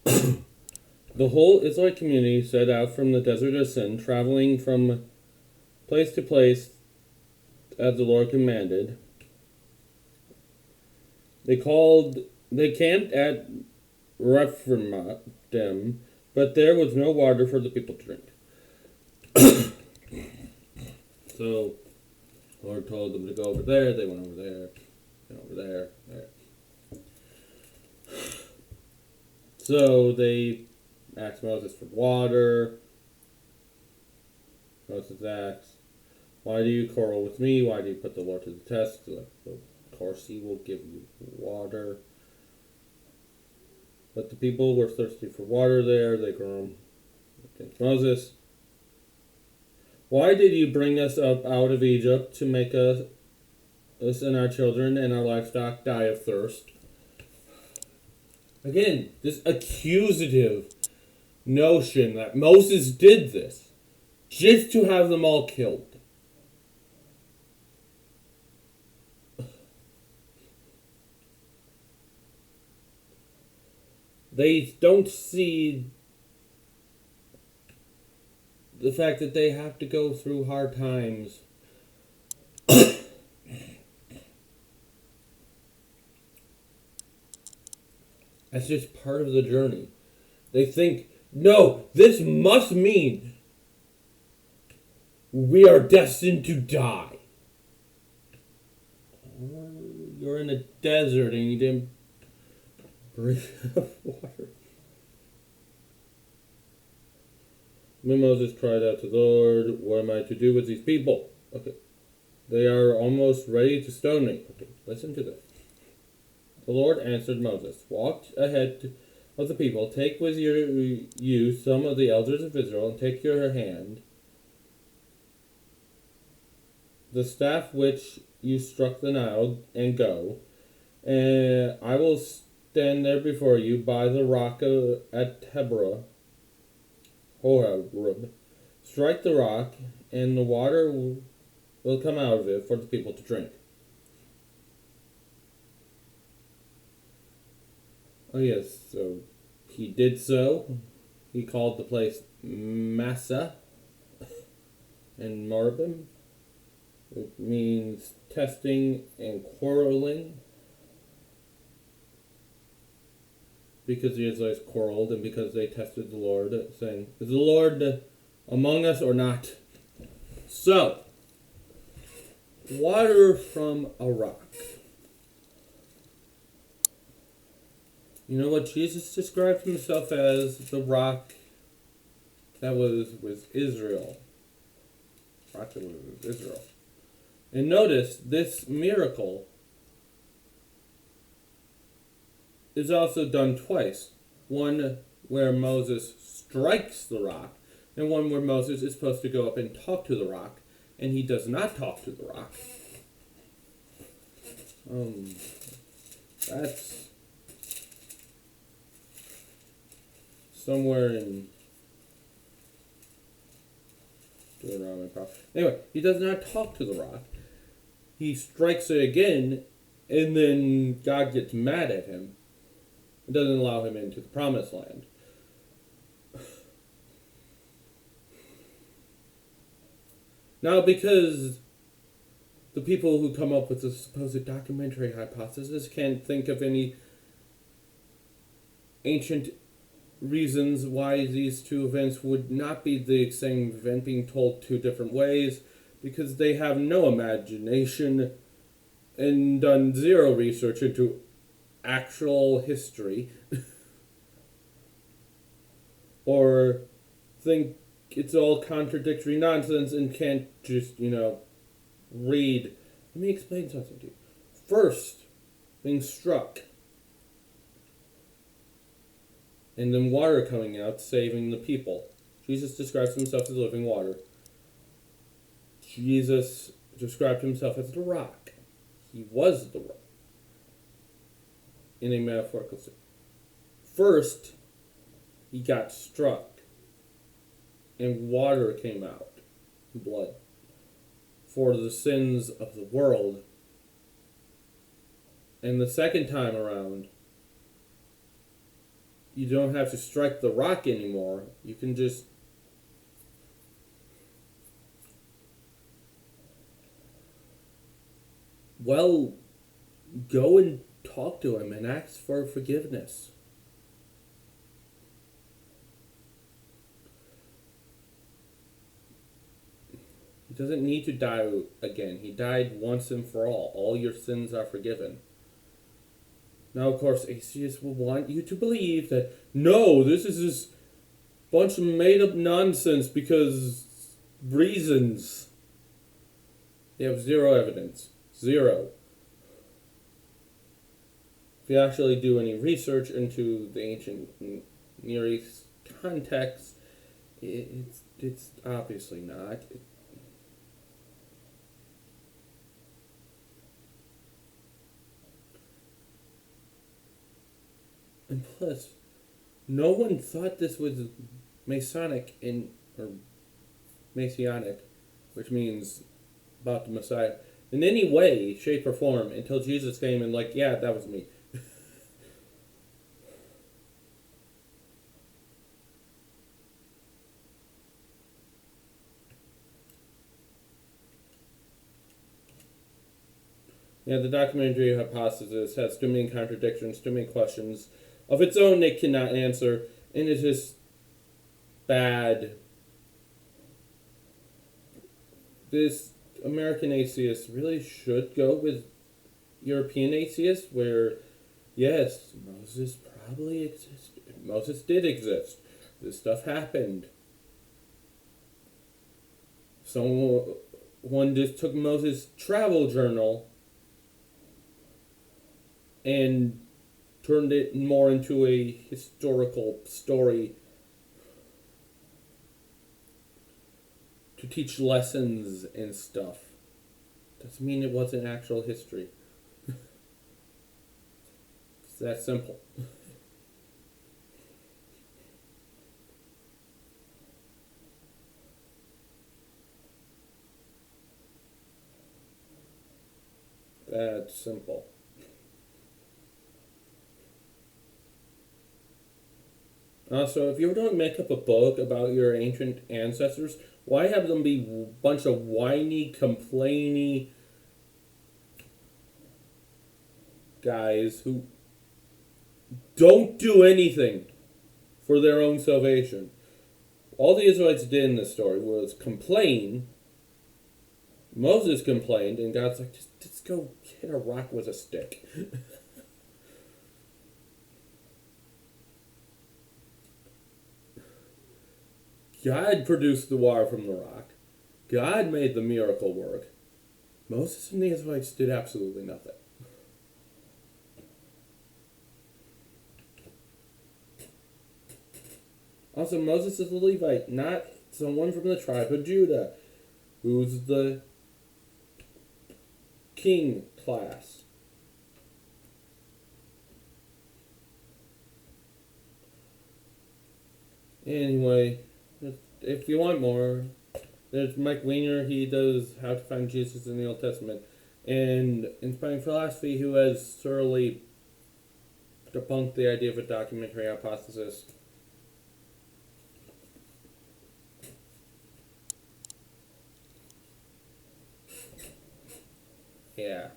The whole Israelite community set out from the desert of Sin, traveling from place to place as the Lord commanded. They camped at Rephidim, but there was no water for the people to drink. So the Lord told them to go over there. They went over there, and over there, there. So they asked Moses for water. Moses asked, "Why do you quarrel with me? Why do you put the Lord to the test?" Like, of course, He will give you water. But the people were thirsty for water there. They groaned against Moses. "Why did you bring us up out of Egypt to make us and our children and our livestock die of thirst?" Again, this accusative notion that Moses did this just to have them all killed. They don't see the fact that they have to go through hard times. That's just part of the journey. They think, no, this must mean we are destined to die. Or you're in a desert and you didn't breathe enough water. When Moses cried out to the Lord, "What am I to do with these people?" Okay. "They are almost ready to stone me." Okay, listen to this. The Lord answered Moses, "Walk ahead of the people, take with you some of the elders of Israel, and take your hand the staff which you struck the Nile, and go. And I will stand there before you by the rock at Horeb. Strike the rock, and the water will come out of it for the people to drink." Oh yes, so he did so. He called the place Massa and Marbim. It means testing and quarreling. Because the Israelites quarreled and because they tested the Lord, saying, "Is the Lord among us or not?" So, water from a rock. You know what Jesus described himself as? The rock that was with Israel. Rock that was with Israel. And notice, this miracle is also done twice. One where Moses strikes the rock, and one where Moses is supposed to go up and talk to the rock, and he does not talk to the rock. That's somewhere in Deuteronomy. Anyway, he does not talk to the rock. He strikes it again, and then God gets mad at him. It doesn't allow him into the promised land. Now, because the people who come up with the supposed documentary hypothesis can't think of any ancient reasons why these two events would not be the same event being told two different ways, because they have no imagination and done zero research into actual history, or think it's all contradictory nonsense and can't just, read. Let me explain something to you. First, being struck, and then water coming out, saving the people. Jesus describes himself as living water. Jesus described himself as the rock. He was the rock. In a metaphorical sense. First, he got struck, and water came out, blood, for the sins of the world. And the second time around, you don't have to strike the rock anymore. You can just well go and talk to him and ask for forgiveness. He doesn't need to die again. He died once and for all. All your sins are forgiven. Now, of course, atheists will want you to believe that, no, this is just a bunch of made up nonsense because reasons. They have zero evidence. Zero. If you actually do any research into the ancient Near East context, it's obviously not. And plus, no one thought this was Masonic or Messianic, which means about the Messiah, in any way, shape, or form until Jesus came and yeah, that was me. Yeah, the documentary hypothesis has too many contradictions, too many questions of its own it cannot answer, and it's just bad. This American atheist really should go with European atheists, where, yes, Moses probably existed. Moses did exist. This stuff happened. Someone just took Moses' travel journal and turned it more into a historical story to teach lessons and stuff. Doesn't mean it wasn't actual history. It's that simple. That simple. Also, if you're going to make up a book about your ancient ancestors, why have them be a bunch of whiny, complainy guys who don't do anything for their own salvation? All the Israelites did in this story was complain. Moses complained, and God's like, just go hit a rock with a stick. God produced the water from the rock. God made the miracle work. Moses and the Israelites did absolutely nothing. Also, Moses is a Levite, not someone from the tribe of Judah, who's the king class. Anyway, if you want more, there's Mike Weiner. He does How to Find Jesus in the Old Testament. And Inspiring Philosophy, who has thoroughly debunked the idea of a documentary hypothesis. Yeah.